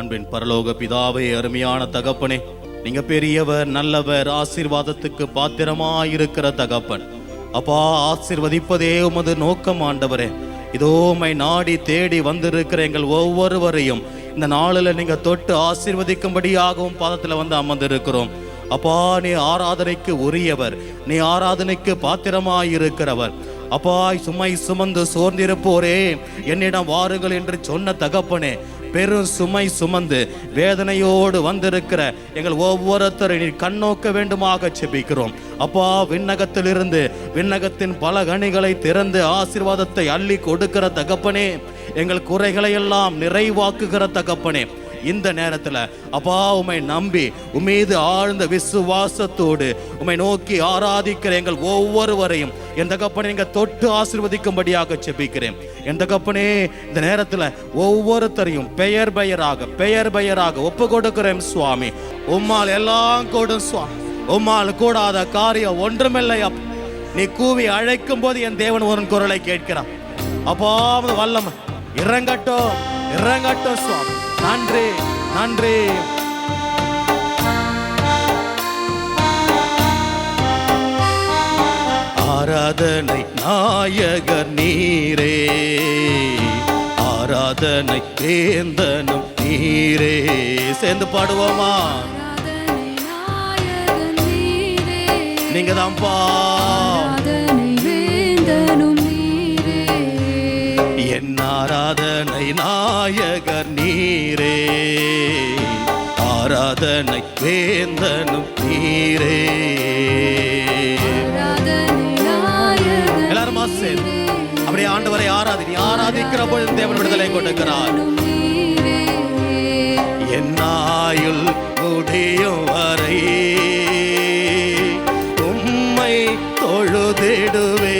அன்பின் பரலோக பிதாவே, அருமையான தகப்பனே, நீங்க பெரியவர், நல்லவர், ஆசீர்வாதத்துக்கு பாத்திரமாயிருக்கிற தகப்பன். அப்பா, ஆசீர்வதிப்பதே உமது நோக்கம் ஆண்டவரே. இதோ உம்மை நாடி தேடி வந்திருக்கிற எங்கள் ஒவ்வொருவரையும் இந்த நாளில் நீங்க தொட்டு ஆசீர்வதிக்கும்படியாகவும் பாதத்தில் வந்து அமர்ந்திருக்கிறோம். அப்பா, நீ ஆராதனைக்கு உரியவர், நீ ஆராதனைக்கு பாத்திரமாயிருக்கிறவர். அப்பா, சுமை சுமந்து சோர்ந்திருப்போரே என்னிடம் வாருங்கள் என்று சொன்ன தகப்பனே, பெரும் சுமை சுமந்து வேதனையோடு வந்திருக்கிற எங்கள் ஒவ்வொருத்தரை நீ கண்ணோக்க வேண்டுமாக செபிக்கிறோம். அப்பா, விண்ணகத்திலிருந்து விண்ணகத்தின் பல கனிகளை திறந்து ஆசீர்வாதத்தை அள்ளி கொடுக்கிற தகப்பனே, எங்கள் குறைகளை எல்லாம் நிறைவாக்குகிற தகப்பனே, இந்த நேரத்தில் அப்பா உம்மை நம்பி உம்மீது ஆழ்ந்த விசுவாசத்தோடு உம்மை நோக்கி ஆராதிக்கிற எங்கள் ஒவ்வொருவரையும் என் தகப்பனே நீங்க தொட்டு ஆசீர்வதிக்கும்படியாக செபிக்கிறேன். என் தகப்பனே, இந்த நேரத்தில் ஒவ்வொருத்தரையும் பெயர் பெயராக ஒப்பு கொடுக்கிறேன் சுவாமி. உம்மால் எல்லாம் கூடும் சுவாமி, உம்மால் கூடாத காரியம் ஒன்றுமில்லை. நீ கூவி அழைக்கும் போது என் தேவன் ஒரு குரலை கேட்கிறான். அப்பா, வல்லமை இறங்கட்டும் சுவாமி. நன்றி. ஆராதனை நாயகர் நீரே, ஆராதனை வேந்தனும் நீரே. சேர்ந்து பாடுவோமா? நீங்க தான்ப்பா என் ஆராதனை நாயகர் நீரே, ஆராதனை வேந்தனும் நீரே. எல்லாரும் சேர்ந்து அப்படியே ஆண்டவரை ஆராதிக்கிற பொழுது தேவன் விடுதலை கொடுக்கிறார். என் ஆயுள் முடியும் வரை உம்மை தொழுதிடுவே.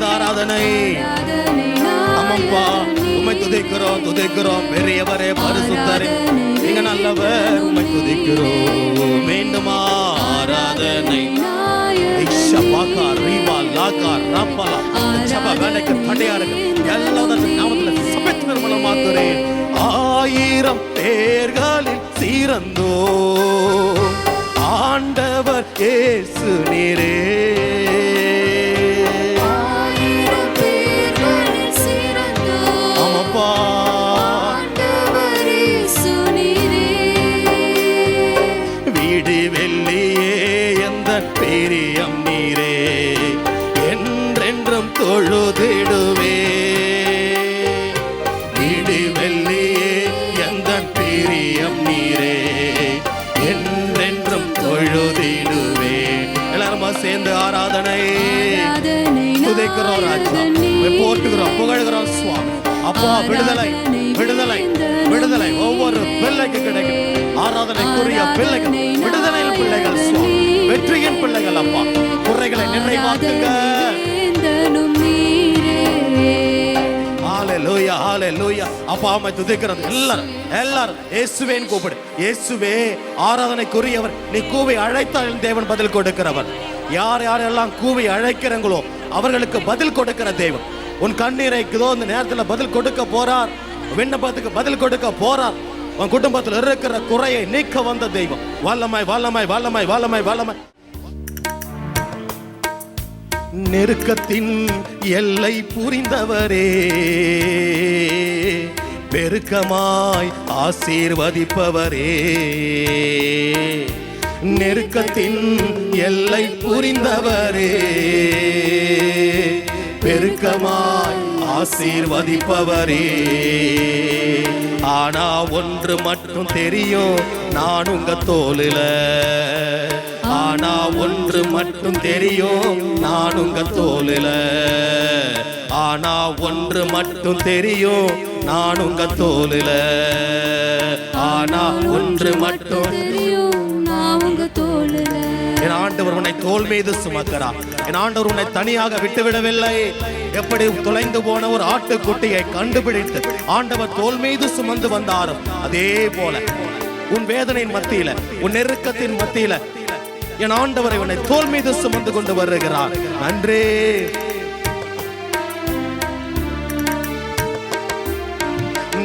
ஆராதனை அம்மப்பா, உம்மை துதிக்கிறோம் பெரியவரே, பரிசுத்தரே, நீங்க நல்லவர், உம்மை துதிக்கிறோம். மீண்டும் ஆராதனை ஆயிரம் பேர்களில் சிறந்தோ ஆண்டவர் இயேசு நீரே. பெரியம் நீரே, என்றென்றும் தொழுதிடுவே. வீடு வெள்ளியே எந்த பெரியம் நீரே, என்றென்றும் தொழுதிடுவே. எல்லாரும் சேர்ந்து ஆராதனை துதிக்கிறோம் ராஜா, போற்றுகிறோம், புகழ்கிறோம் சுவாமி. அப்பா, விடுதலை ஒவ்வொரு பிள்ளைக்கு கிடைக்கும். ஆராதனைக்குரிய பிள்ளைகள், விடுதலையில் பிள்ளைகள் சுவாமி, வெற்றியின் பிள்ளைகள். அப்பா, குறைகளை நிறைவாக்குங்க. ஹல்லேலூயா. அப்பா, அம்மை துதிக்கிறது எல்லாரும் இயேசுவேன்னு கூப்பிடு. இயேசுவே ஆராதனைக்குரியவர். நீ கூவி அழைத்தால் தேவன் பதில் கொடுக்கிறவர். யாரெல்லாம் கூவி அழைக்கிறங்களோ அவர்களுக்கு பதில் கொடுக்கிற தேவன். உன் கண்ணீரை இந்த நேரத்தில் பதில் கொடுக்க போறார். விண்ணப்பத்துக்கு பதில் கொடுக்க போறார். உன் குடும்பத்தில் இருக்கிற குறையை நீக்க வந்த தெய்வம். வல்லமை. நெருக்கத்தின் எல்லை புரிந்தவரே, பெருக்கமாய் ஆசீர்வதிப்பவரே. நெருக்கத்தின் எல்லை புரிந்தவரே, பெருக்கமாய் ஆசீர்வதிப்பவரே. ஆனா ஒன்று மட்டும் தெரியும், நான் உங்க தோளில. ஆனா ஒன்று மட்டும் தெரியும், நான் உங்க தோளில. ஆனா ஒன்று மட்டும் தெரியும், நான் உங்க தோளில. ஆனா ஒன்று மட்டும் தெரியும், நான் உங்க தோளில. என் ஆண்டவர் உன்னை தோள் மீது சுமக்கிறார். என் ஆண்டவர் உன்னை தனியாக விட்டுவிடவில்லை. எப்படி தொலைந்து போன ஒரு ஆட்டுக்குட்டியை கண்டுபிடித்து ஆண்டவர் தோள் மீது சுமந்து வந்தாரோ அதே போல உன் வேதனையின் மத்தியில, உன் நெருக்கத்தின் மத்தியில என் ஆண்டவர் இவனை தோள் மீது சுமந்து கொண்டு வருகிறார். நன்றி.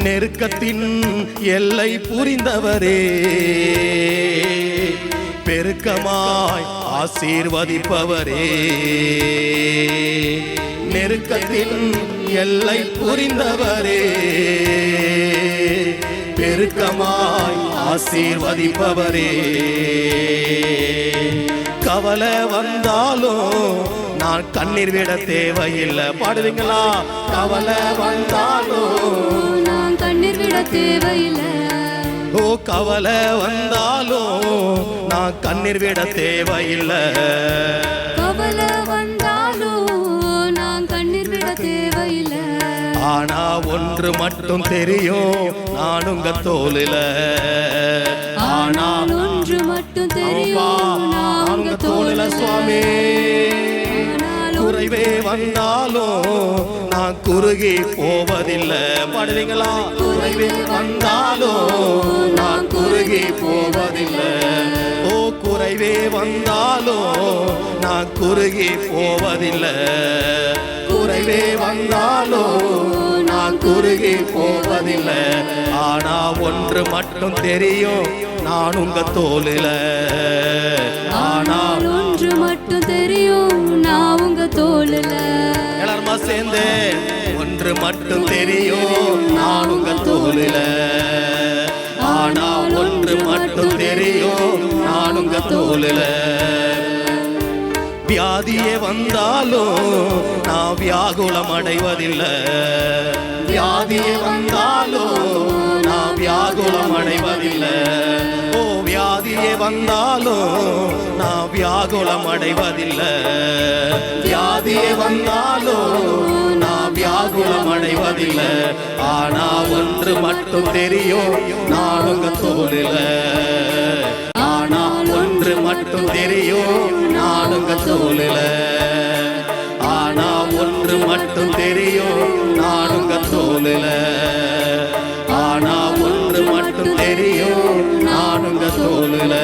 நெருக்கத்தின் எல்லை புரிந்தவரே, பெருக்கமாய் ஆசீர்வதிப்பவரே, நெருக்கத்தின் எல்லை புரிந்தவரே, பெருக்கமாய் ஆசீர்வதிப்பவரே, கவலை வந்தாலும் நான் கண்ணீர் விட தேவையில்லை. பாடுவீங்களா? கவலை வந்தாலும் நான் கண்ணீர் விட தேவையில்லை. ஓ, கவலை வந்தாலும் நான் கண்ணீர் விட தேவையில்லை. கவலை வந்தாலும் நான் கண்ணீர் விட தேவையில்லை. ஆனா ஒன்று மட்டும் தெரியும், நான் உங்க தோளில. ஆனால் ஒன்று மட்டும் தெரியும், நான் உங்க தோளில சுவாமி. குறைவே வந்தாலும் நான் குறுகி போவதில்லை. பாடுவீங்களா? குறைவே வந்தாலும் நான் குறுகி போவதில்லை. ஓ, குறைவே வந்தாலும் நான் குறுகி போவதில்லை. குறைவே வந்தாலும் நான் குறுகி போவதில்லை. ஆனா ஒன்று மட்டும் தெரியும், நான் உங்க தோளில. ஆனால் ஒன்று மட்டும் தெரியும், நான் உங்க தோளில. எல்லாருமா சேர்ந்து ஒன்று மட்டும் தெரியும், நான் உங்க தோளில. ஆனா ஒன்று மட்டும் தெரியும், நான் உங்க தோளில. வியாதியே வந்தாலும் நான் வியாகுலம் அடைவதில்லை. வியாதியே வந்தாலும் நான் வியாகுலம் அடைவதில்லை. ஓ, வியாதியே வந்தாலும் நான் வியாகுலம் அடைவதில்லை. வியாதியே வந்தாலும் நான் வியாகுலம் அடைவதில்லை. ஆனா ஒன்று மட்டும் தெரியும், நான் உங்க தோளில. ஆனா ஒன்று மட்டும் தெரியும், நான் உங்க தோளில. ஆனா ஒன்று மட்டும் தெரியும், நான் உங்க தோளில. ஆனா ஒன்று மட்டும் தெரியும், நான் உங்க தோளில.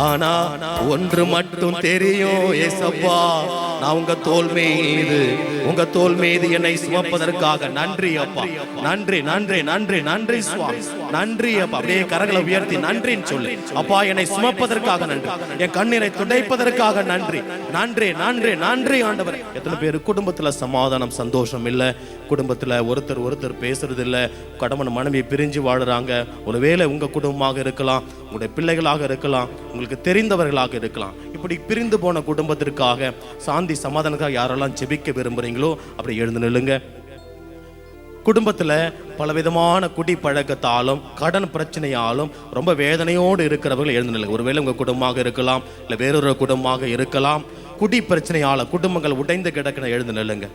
ஆனா ஒன்று மட்டும் தெரியும், ஏசப்பா, நான் உங்க தோள் மீது என்னை சுமப்பதற்காக நன்றி அப்பா. நன்றி நன்றி நன்றி நன்றி சுவாமி. நன்றி அப்பா. அப்படியே கரங்களை உயர்த்தி நன்றின்னு சொல்லு. அப்பா, என்னை சுமப்பதற்காக நன்றி, என் கண்ணீரை துடைப்பதற்காக நன்றி. நன்றி நன்றி நன்றி ஆண்டவர். எத்தனை பேர் குடும்பத்துல சமாதானம் சந்தோஷம் இல்லை, குடும்பத்துல ஒருத்தர் பேசுறது இல்லை, கணவன் மனைவி பிரிஞ்சு வாழுறாங்க. ஒருவேளை உங்க குடும்பமாக இருக்கலாம், உங்களுடைய பிள்ளைகளாக இருக்கலாம், உங்களுக்கு தெரிந்தவர்களாக இருக்கலாம். இப்படி பிரிந்து போன குடும்பத்திற்காக சாந்தி சமாதானத்துக்காக யாரெல்லாம் ஜெபிக்க விரும்புறீங்களோ அப்படி எழுந்து நில்லுங்க. குடும்பத்துல பலவிதமான குடி பழக்கத்தாலும் கடன் பிரச்சனையாலும் ரொம்ப வேதனையோடு இருக்கிறவர்கள் எழுந்து நில்லுங்க. ஒருவேளை உங்க குடும்பமாக இருக்கலாம், இல்லை வேறொரு குடும்பமாக இருக்கலாம். குடி பிரச்சனையால குடும்பங்கள் உடைந்து கிடக்கிற எழுந்து நில்லுங்க.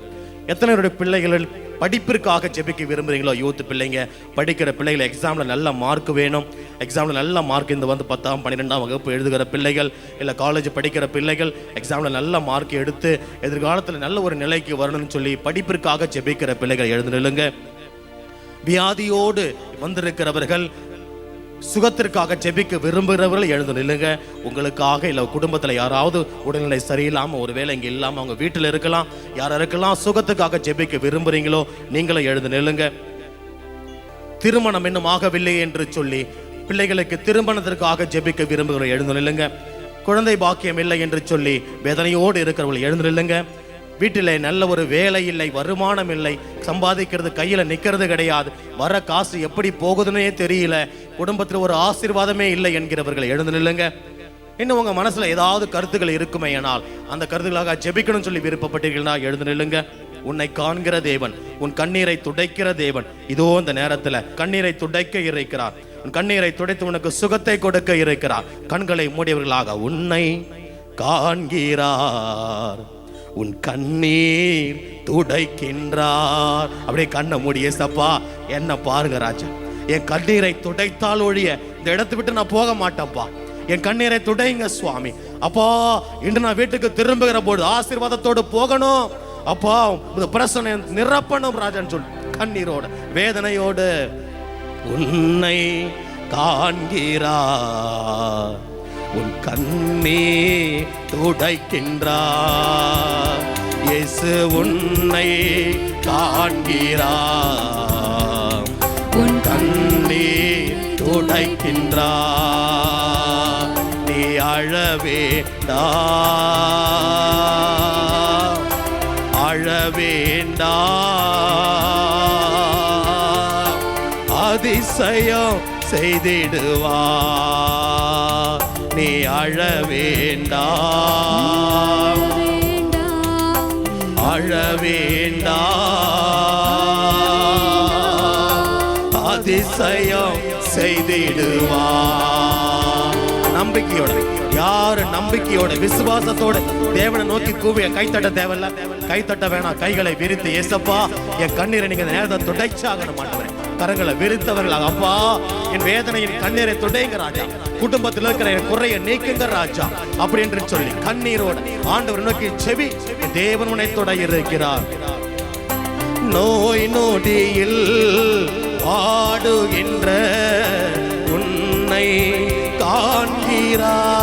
எத்தனை பிள்ளைகள் படிப்பிற்காக ஜெபிக்க விரும்புறீங்களோ, யூத் பிள்ளைங்க, படிக்கிற பிள்ளைகள் எக்ஸாம்ல நல்ல மார்க் வேணும், எக்ஸாம்ல நல்ல மார்க் இந்த 10ஆம் 12ஆம் வகுப்பு எழுதுகிற பிள்ளைகள், இல்லை காலேஜ் படிக்கிற பிள்ளைகள் எக்ஸாம்ல நல்ல மார்க் எடுத்து எதிர்காலத்தில் நல்ல ஒரு நிலைக்கு வரணும்னு சொல்லி படிப்பிற்காக ஜெபிக்கிற பிள்ளைகள் எழுந்து நில்லுங்க. வியாதியோடு வந்திருக்கிறவர்கள், சுகத்திற்காக ஜெபிக்க விரும்புகிறவர்கள் எழுந்து நில்லுங்க. உங்களுக்காக இல்லை குடும்பத்தில் யாராவது உடல்நிலை சரியில்லாமல் ஒருவேளை இங்கே இல்லாமல் அவங்க வீட்டில் இருக்கலாம், யாரெல்லாம் சுகத்துக்காக ஜெபிக்க விரும்புகிறீங்களோ நீங்களும் எழுந்து நில்லுங்க. திருமணம் இன்னும் ஆகவில்லை என்று சொல்லி பிள்ளைகளுக்கு திருமணத்திற்காக ஜெபிக்க விரும்புகிறவர்கள் எழுந்து நில்லுங்க. குழந்தை பாக்கியம் இல்லை என்று சொல்லி வேதனையோடு இருக்கிறவர்கள் எழுந்து நில்லுங்க. வீட்டில் நல்ல ஒரு வேலை இல்லை, வருமானம் இல்லை, சம்பாதிக்கிறது கையில் நிற்கிறது கிடையாது, வர காசு எப்படி போகுதுன்னே தெரியல, குடும்பத்தில் ஒரு ஆசீர்வாதமே இல்லை என்கிறவர்கள் எழுந்து நில்லுங்க. இன்னும் உங்க மனசுல ஏதாவது கருத்துக்கள் இருக்குமே ஆனால் அந்த கருத்துக்களாக ஜெபிக்கணும்னு சொல்லி விருப்பப்பட்டீர்கள்னா எழுந்து நில்லுங்க. உன்னை காண்கிற தேவன், உன் கண்ணீரை துடைக்கிற தேவன் இதோ இந்த நேரத்தில் கண்ணீரை துடைக்க இருக்கிறார். உன் கண்ணீரை துடைத்து உனக்கு சுகத்தை கொடுக்க இருக்கிறார். கண்களை மூடியவர்களாக உன்னை காண்கிறார், உன் கண்ணீர் துடைக்கின்றார். அப்படியே கண்ணை மூடிய சப்பா என்ன பாருங்க ராஜா, என் கண்ணீரை துடைத்தால் ஒழிய இந்த இடத்தை விட்டு நான் போக மாட்டேன்ப்பா. என் கண்ணீரை துடைங்க சுவாமி. அப்பா, இன்று நான் வீட்டுக்கு திரும்புகிற போது ஆசீர்வாதத்தோடு போகணும் அப்பா, இந்த பிரச்சனை நிரப்பணும் ராஜான்னு சொல்லி கண்ணீரோட வேதனையோடு உன்னை காண்கிறார், உன் கண்ணீர் துடைக்கின்றார். இயேசு உன்னை காண்கிறார். உன் கண்ணீர் துடைக்கின்றார். நீ அழவேண்டா, அழவேண்டா, அதிசயம் செய்திடுவா. நீ அழவேண்டா, அழவேண்டா, அதிசயம் செய்திடுவா. நம்பிக்கையோட, யாரு நம்பிக்கையோட விசுவாசத்தோட தேவனை நோக்கி கூவிய கைத்தட்ட தேவையில்ல, கைத்தட்ட வேணாம். கைகளை விரித்து, ஏசப்பா என் கண்ணீரை நீங்க நேரத்தை துடைச்சாகணும் மாட்டேன். கரங்களை விரித்தவர்களாக, அப்பா என் வேதனையின் கண்ணீரை துடைங்க ராஜா, குடும்பத்தில் இருக்கிற என் குறையை நீக்குங்க ராஜா அப்படி என்று சொல்லி கண்ணீரோட ஆண்டவர் நோக்கி செவி. தேவன் உன்னை தொடை இருக்கிறார். நோய் நொடியில் வாடுகின்ற உன்னை காண்கிறார்.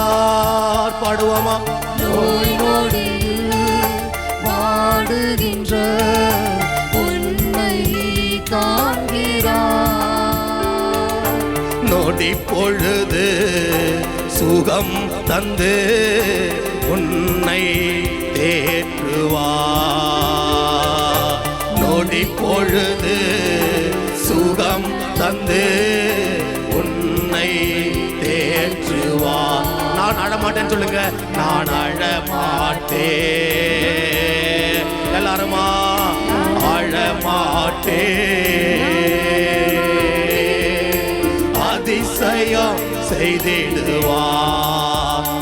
பாடுவோமா? நோய் நொடியில் வாடுகின்ற உன்னை காண்கிறார். நொடி பொழுது சுகம் தந்து உன்னை தேற்றுவார். நொடி பொழுது சுகம் தந்து உன்னை தேற்றுவார். நான் அழமாட்டேன்னு சொல்லுங்க. நான் அழமாட்டேன். எல்லாருமா? அழமாட்டேன், அதிசயம் செய்திடுவா.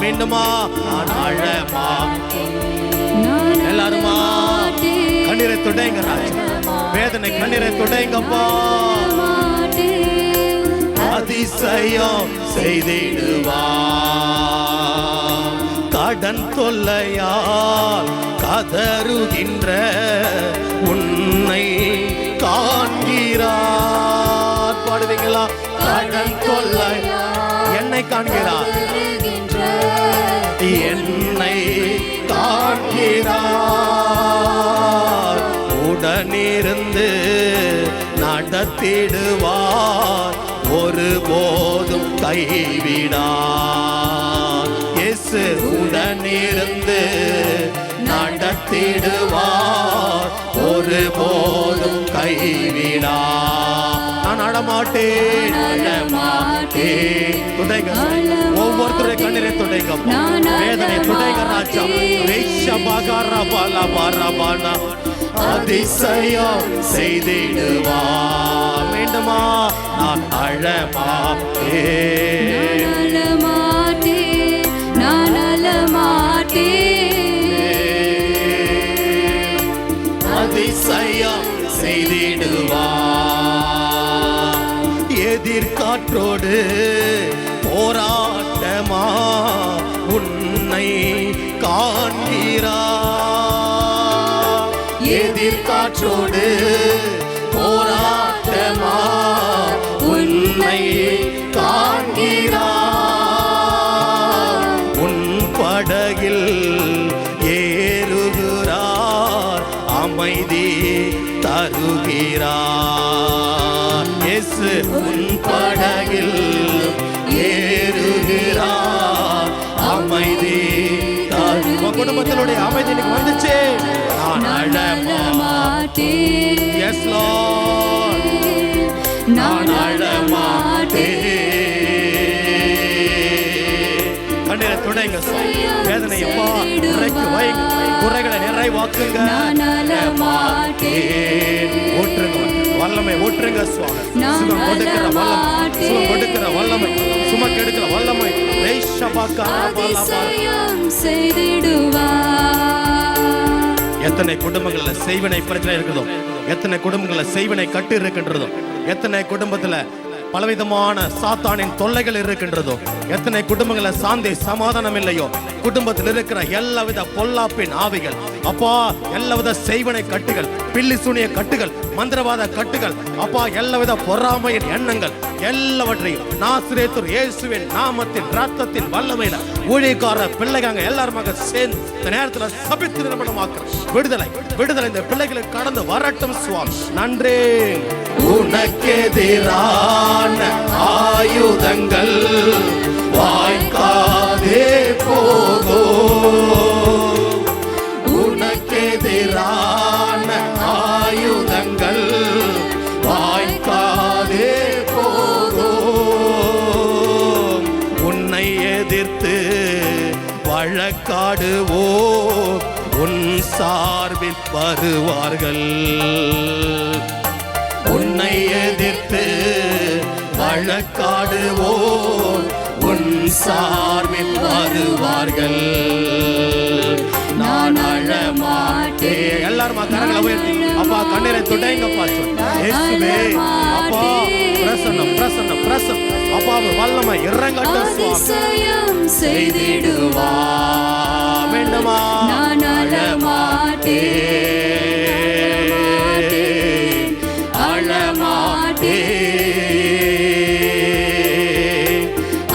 மீண்டுமா? நான் அழமாட்டேன். எல்லாருமா? கண்ணீரை துடைங்க ராஜா, வேதனை கண்ணீரை துடைங்கப்பா. அதிசயம் செய்திடுவா. கடன் தொல்லையால் கதறுகின்ற உன்னை காண்கிறார். பாடுவீங்களா? கடன் தொல்லை என்னை காண்கிறார், என்னை காண்கிறார். உடனிருந்து நடத்திடுவார், ஒருபோதும் கைவிடார். இயேசு உடனிருந்து நடத்திடுவார், ஒருபோதும் கைவிடார். நான் அழமாட்டேன், அழமாட்டேன். துடைங்க ஒவ்வொருத்தருடைய கண்ணீரை துடைங்க, வேதனை துடைங்க ராஜா. அதிசயம் செய்திடுவா. மீண்டுமா? நான் அழமாட்டேன், நான் அழமாட்டேன், அதிசயம் செய்திடுவா. எதிர்காற்றோடு போராட்டமா உன்னை காண்கிறார். எதிர்காற்றோடு போராட்டமா உன்னை காண்கிறார். உன் படகில் ஏறுகிறார், அமைதி தருகிறார். இயேசு உன் படகில் ஏறுகிறார், அமைதி தரு. உன் குடும்பத்தினுடைய அமைதி இன்னைக்கு வந்துச்சு. நான் அழமாட்டேன். எஸ் லார்ட், நான் அழமாட்டேன். கண்ணீரை துடைங்க, வேதனை எப்பா குறைக்கு வைங்க, குறைகளை நிறைவாக்குங்க. ஊற்றுங்க வல்லமை, ஊற்றுங்க சுவாமி. சுகம் கொடுக்கிற வல்லமை, சுகம் கொடுக்கிற வல்லமை, சுமக்கு எடுக்கிற வல்லமை. எத்தனை குடும்பங்கள்ல செய்வினை பிரச்சனை இருக்குதோ, எத்தனை குடும்பங்கள்ல செய்வினை கட்டு இருக்கின்றதோ, எத்தனை குடும்பத்துல பலவிதமான சாத்தானின் தொல்லைகள் இருக்கின்றதோ, எத்தனை குடும்பங்கள்ல சாந்தி சமாதானம் இல்லையோ, குடும்பத்தில் இருக்கிற எல்லாவித பொல்லாப்பின் ஆவிகள் அப்பா, எல்லாவித செய்வனை கட்டுகள், பில்லி சூனிய கட்டுகள், மந்திரவாத கட்டுகள் அப்பா, எல்லாவித பொறாமையின் எண்ணங்கள் எல்லாவற்றையும் நாசரேத்து இயேசுவின் நாமத்தின் ரத்தத்தின் வல்லமையில ஊழியக்கார பிள்ளைங்க எல்லாருமாக சேர்ந்து இந்த நேரத்தில் சபித்து நிரப்பணமாக்குற விடுதலை விடுதலை இந்த பிள்ளைகளுக்கு கடந்து வரட்டும் சுவாமி. நன்றி. உனக்கெதிரான ஆயுதங்கள் வாய்க்காதே போதோ, உனக்கெதிரான ஆயுதங்கள் வாய்க்காதே போதோ, உன்னை எதிர்த்து வழக்காடுவோ உன் சார்பில் வருவார்கள், உன்னை எதிர்த்து வழக்காடுவோ உன் சார்பில் வருவார்கள். நான் அழமாட்டேன். எல்லாரும் கரங்களை உயர்த்தி அப்பா கண்ணீரை துடைங்கப்பா. இயேசுவே அப்பா, பிரசன்னம் பிரசன்னம் பிரசன்னம் அப்பா, வல்லமை இறங்கட்டும் சுவாமி. செய்திடுவா வேண்டுமா? நான் அழமாட்டேன், அழமாட்டேன்,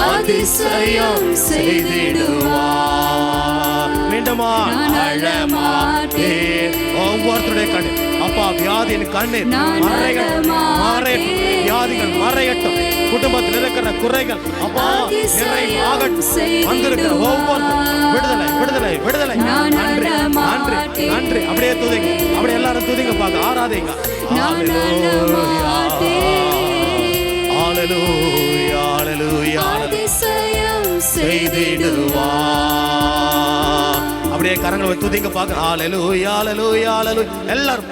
அதிசயம் செய்திடுவா வேண்டுமா? அழமாட்டேன். ஒவ்வொருத்தருடைய கண்ணீர் அப்பா, வியாதியின் கண்ணீர் மறையட்டும், வியாதிகள் மறையட்டும், குடும்பத்தில் இருக்கிற குறைகள் அப்பா நிறைவாகட்டும், வந்திருக்கிற ஒவ்வொரு விடுதலை விடுதலை விடுதலை. நன்றி நன்றி நன்றி. அப்படியே துதிங்க, அப்படியே எல்லாரும் துதிங்க, பார்க்க ஆராதிங்க. ஹல்லேலூயா ஹல்லேலூயா செய்திடுவா. அப்படியே கரங்களை துதிங்க, பார்க்க. ஹல்லேலூயா ஹல்லேலூயா ஹல்லேலூயா. எல்லாரும்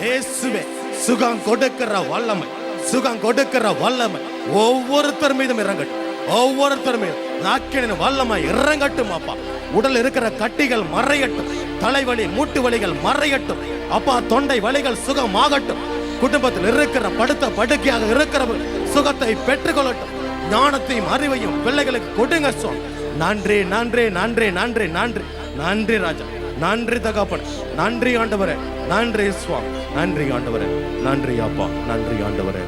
இயேசுவே சுகம் கொடுக்கிற வல்லமை, சுகம் கொடுக்கிற வல்லமை ஒவ்வொருத்தர் மீதும் இறங்கட்டும், ஒவ்வொருத்தர் மீதும் நாக்கின வல்லமை இறங்கட்டும் அப்பா. உடல் இருக்கிற கட்டிகள் மறையட்டும், தலைவலி மூட்டு வலிகள் மறையட்டும் அப்பா, தொண்டை வலிகள் சுகமாகட்டும், குடும்பத்தில் இருக்கிற படுத்த படுக்கையாக இருக்கிற சுகத்தை பெற்றுக்கொள்ளட்டும், ஞானத்தையும் அறிவையும் பிள்ளைகளுக்கு கொடுங்க சுவாமி. நன்றி நன்றி நன்றி நன்றி நன்றி நன்றி ராஜா, நன்றி தகப்பன், நன்றி ஆண்டவரே, நன்றி சுவாமி, நன்றி ஆண்டவரே, நன்றி அப்பா, நன்றி ஆண்டவரே.